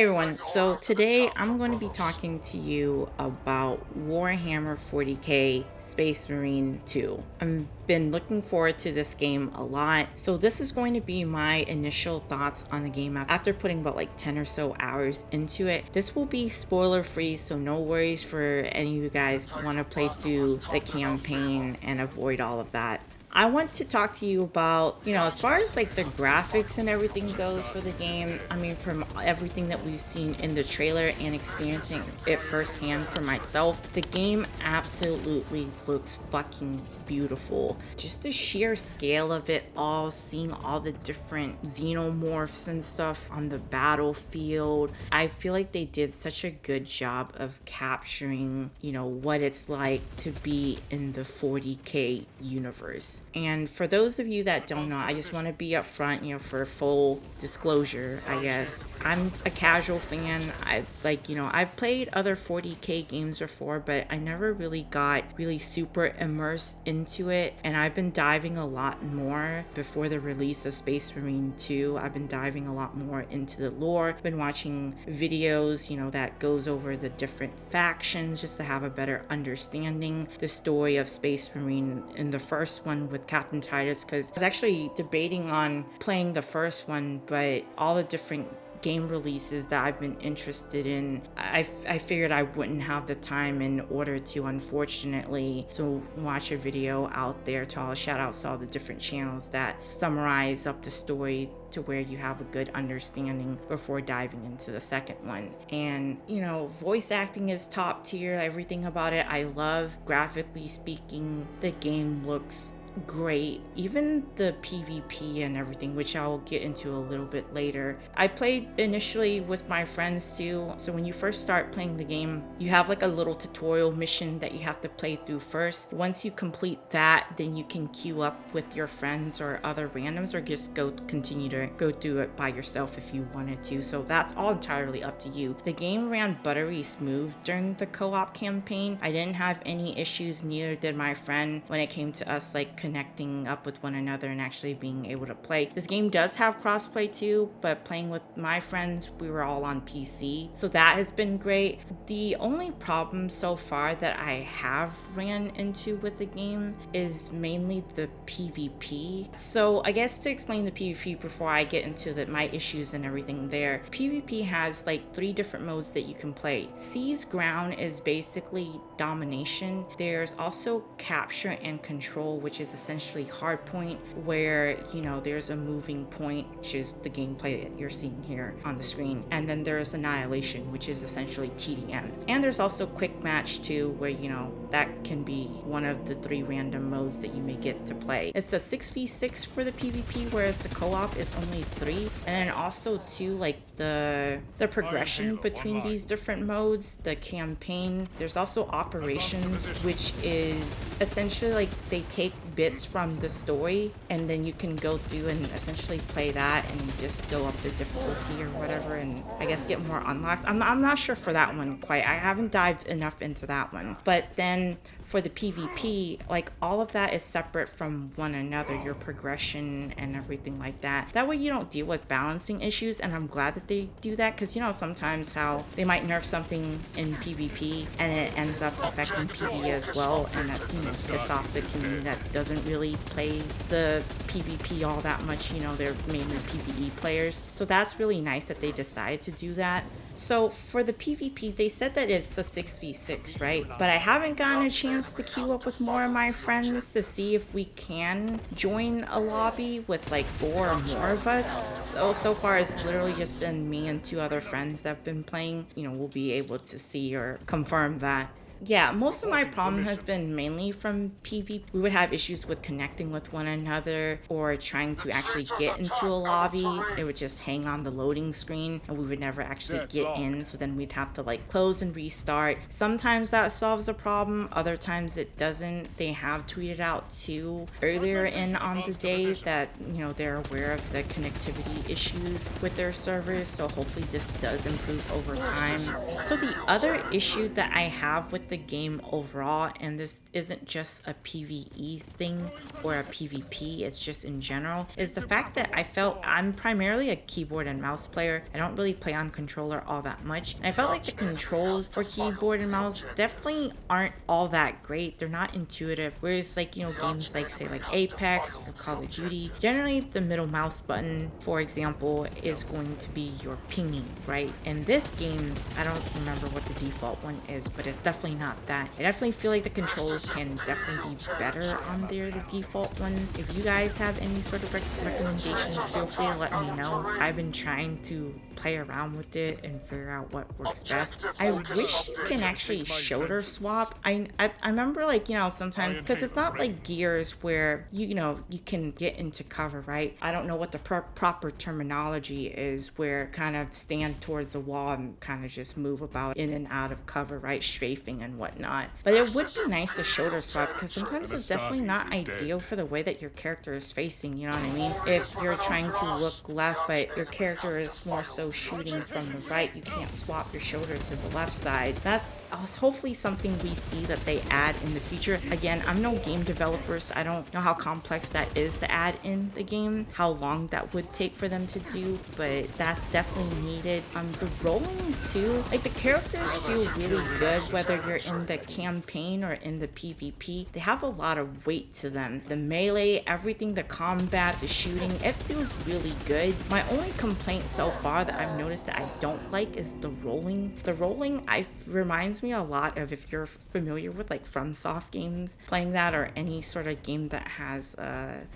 Hey everyone, so today I'm going to be talking to you about Warhammer 40k Space Marine 2. I've been looking forward to this game a lot, so this is going to be my initial thoughts on the game after putting about like 10 or so hours into it. This will be spoiler free, so no worries for any of you guys who want to play through the campaign and avoid all of that. I want to talk to you about, as far as like the graphics and everything goes for the game. I mean, from everything that we've seen in the trailer and experiencing it firsthand for myself, the game absolutely looks fucking beautiful. Just the sheer scale of it all, seeing all the different xenomorphs and stuff on the battlefield. I feel like they did such a good job of capturing, what it's like to be in the 40k universe. And for those of you that don't know, I just want to be upfront, for full disclosure, I guess. I'm a casual fan. I've played other 40k games before, but I never really got super immersed into it. And I've been diving a lot more before the release of Space Marine 2. I've been diving a lot more into the lore. Been watching videos, that goes over the different factions just to have a better understanding. The story of Space Marine in the first one with Captain Titus, because I was actually debating on playing the first one, but all the different game releases that I've been interested in, I figured I wouldn't have the time in order to, unfortunately, to watch a video out there. To all shout outs to all the different channels that summarize up the story to where you have a good understanding before diving into the second one. And voice acting is top tier. Everything about it I love. Graphically speaking, the game looks great. Even the PvP and everything, which I'll get into a little bit later. I played initially with my friends too. So when you first start playing the game, you have like a little tutorial mission that you have to play through first. Once you complete that, then you can queue up with your friends or other randoms, or just continue to go through it by yourself if you wanted to. So that's all entirely up to you. The game ran buttery smooth during the co-op campaign. I didn't have any issues, neither did my friend, when it came to us like connecting up with one another and actually being able to play. This game does have crossplay too, but playing with my friends, we were all on PC, so that has been great. The only problem so far that I have ran into with the game is mainly the PvP. So I guess to explain the PvP before I get into my issues and everything there, PvP has like 3 different modes that you can play. Seize Ground is basically domination. There's also capture and control, which is essentially hardpoint, where there's a moving point, which is the gameplay that you're seeing here on the screen. And then there's annihilation, which is essentially TDM. And there's also quick match too, where that can be one of the 3 random modes that you may get to play. It's a 6v6 for the PvP, whereas the co-op is only 3. And then also too, like the progression between these different modes, the campaign, there's also operations, which is essentially like they take bits from the story and then you can go through and essentially play that and just go up the difficulty or whatever, and I guess get more unlocked. I'm not sure for that one quite. I haven't dived enough into that one. But then for the PvP, like all of that is separate from one another, your progression and everything like that. That way you don't deal with balancing issues, and I'm glad that they do that, because sometimes how they might nerf something in PvP and it ends up affecting PvE as well, and that piss off the community that doesn't really play the PvP all that much. They're mainly PvE players. So that's really nice that they decided to do that. So for the PvP, they said that it's a 6v6, right? But I haven't gotten a chance to queue up with more of my friends to see if we can join a lobby with like 4 or more of us. So far it's literally just been me and 2 other friends that have been playing. We'll be able to see or confirm that. Yeah, most of my problem has been mainly from PvP. We would have issues with connecting with one another or trying to actually get into a lobby. It would just hang on the loading screen and we would never actually get in, so then we'd have to like close and restart. Sometimes that solves the problem, other times it doesn't. They have tweeted out too earlier on the day that they're aware of the connectivity issues with their servers, so hopefully this does improve over time. So the other issue that I have with the game overall, and this isn't just a PvE thing or a PvP, it's just in general, is the fact that I felt I'm primarily a keyboard and mouse player. I don't really play on controller all that much, and I felt like the controls for keyboard and mouse definitely aren't all that great. They're not intuitive, whereas like, you know, games like say like Apex or Call of Duty, generally the middle mouse button, for example, is going to be your pinging, right? In this game, I don't remember what the default one is, but it's definitely not that. I definitely feel like the controls can definitely be better on there, the default ones. If you guys have any sort of recommendations, feel free to let me know. I've been trying to play around with it and figure out what works best. I wish you can actually shoulder swap. I remember, like, you know, sometimes, because it's not like Gears where you know you can get into cover, right? I don't know what the proper terminology is, where kind of stand towards the wall and kind of just move about in and out of cover, right? Strafing and whatnot. But it would be nice to shoulder swap, because sometimes it's definitely not ideal for the way that your character is facing, you know what I mean? If you're trying to look left but your character is more so shooting from the right, you can't swap your shoulder to the left side. That's hopefully something we see that they add in the future. Again, I'm no game developer, so I don't know how complex that is to add in the game, how long that would take for them to do, but that's definitely needed. The rolling too, like the characters feel really good whether you're in the campaign or in the PvP. They have a lot of weight to them. The melee, everything, the combat, the shooting, it feels really good. My only complaint so far that I've noticed that I don't like is the rolling. The rolling reminds me a lot of, if you're familiar with like FromSoft games, playing that, or any sort of game that has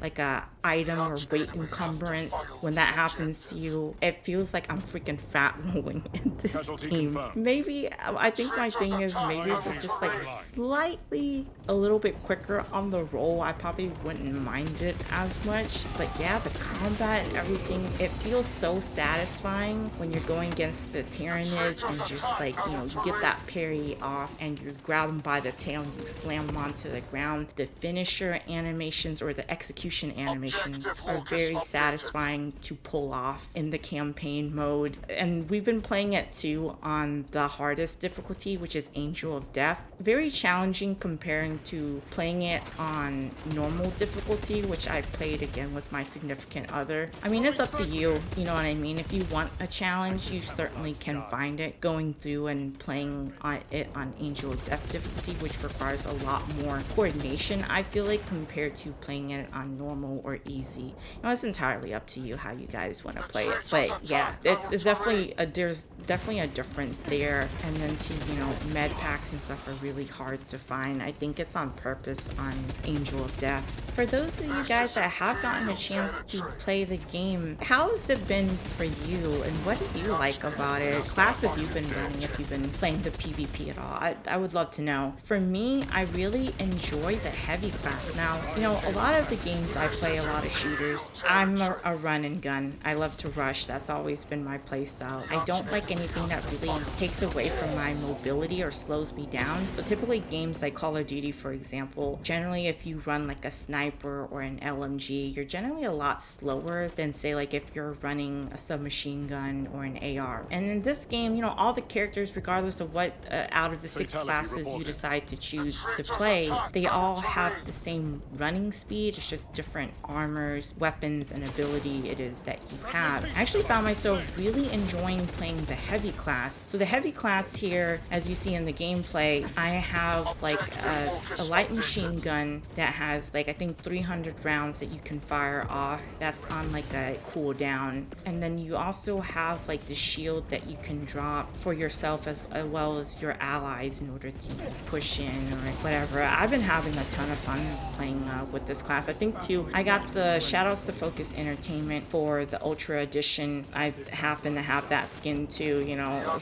like a item or weight encumbrance. When that happens to you, it feels like I'm freaking fat rolling in this game. Maybe, I think my thing is, maybe if it's just like slightly a little bit quicker on the roll, I probably wouldn't mind it as much. But yeah, the combat and everything, it feels so satisfying when you're going against the Tyranids and just like, you know, you get that parry off and you grab them by the tail and you slam them onto the ground. The finisher animations, or the execution animations, are very satisfying to pull off in the campaign mode. And we've been playing it too on the hardest difficulty, which is Angel of Death. Very challenging comparing to playing it on normal difficulty, which I played again with my significant other. I mean, it's up to you, you know what I mean? If you want a challenge, you certainly can find it going through and playing it on Angel of Death difficulty, which requires a lot more coordination, I feel like, compared to playing it on normal or easy. You know, it's entirely up to you how you guys want to play it. But yeah, it's definitely there's definitely a difference there. And then too, you know, med packs and stuff are really hard to find. I think it's on purpose on Angel of Death. For those of you guys that have gotten a chance to play the game, how has it been for you, and what do you like about it? Class have you been running, if you've been playing the PvP at all? I would love to know. For me, I really enjoy the heavy class. Now, you know, a lot of the games I play, a lot of shooters, I'm a run and gun. I love to rush. That's always been my play style. I don't like anything that really takes away from my mobility or slows me down. So typically games like Call of Duty, for example, generally if you run like a sniper or an LMG, you're generally a lot slower than, say, like if you're running a submachine gun or an AR. And in this game, you know, all the characters, regardless of what out of the 6 classes you decide to choose to play, they all have the same running speed. It's just different armors, weapons, and ability it is that you have. I actually found myself really enjoying playing the heavy class. So the heavy class here, as you see in the gameplay, I have like a light machine gun that has like, I think 300 rounds that you can fire off. That's on like a cooldown. And then you also have like the shield that you can drop for yourself as well as your allies in order to push in or whatever. I've been having a ton of fun playing with this class. I think too, I got the shoutouts to Focus Entertainment for the Ultra Edition. I happen to have that skin too, you know,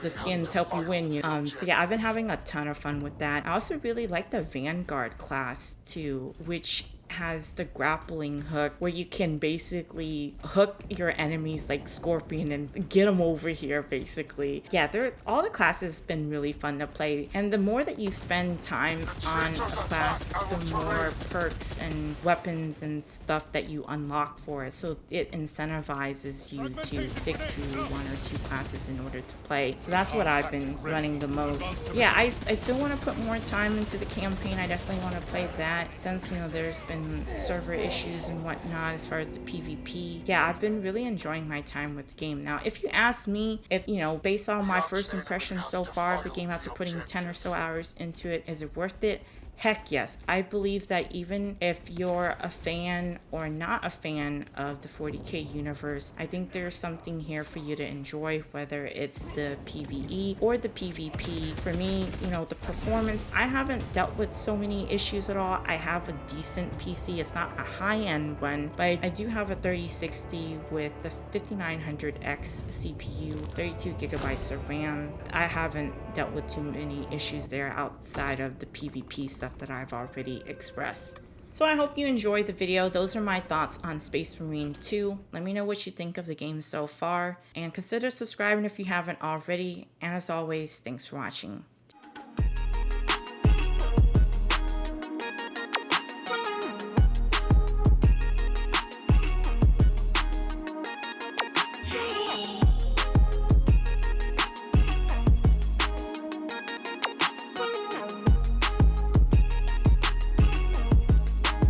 the skins help you win. So yeah, I've been having a ton of fun with that. I also really like the Vanguard class too, which has the grappling hook where you can basically hook your enemies like Scorpion and get them over here basically. Yeah, all the classes have been really fun to play, and the more that you spend time on a class, the more perks and weapons and stuff that you unlock for it, so it incentivizes you to stick to one or two classes in order to play. So that's what I've been running the most. Yeah, I still want to put more time into the campaign. I definitely want to play that since, you know, there's been server issues and whatnot as far as the PvP. Yeah, I've been really enjoying my time with the game. Now, if you ask me, if, you know, based on my first impression so far of the game after putting 10 or so hours into it, is it worth it? Heck yes. I believe that even if you're a fan or not a fan of the 40k universe, I think there's something here for you to enjoy, whether it's the PvE or the PvP. For me, you know, the performance, I haven't dealt with so many issues at all. I have a decent PC. It's not a high-end one, but I do have a 3060 with the 5900X CPU, 32 gigabytes of RAM. I haven't dealt with too many issues there outside of the PvP stuff that I've already expressed. So I hope you enjoyed the video. Those are my thoughts on Space Marine 2. Let me know what you think of the game so far, and consider subscribing if you haven't already. And as always, thanks for watching.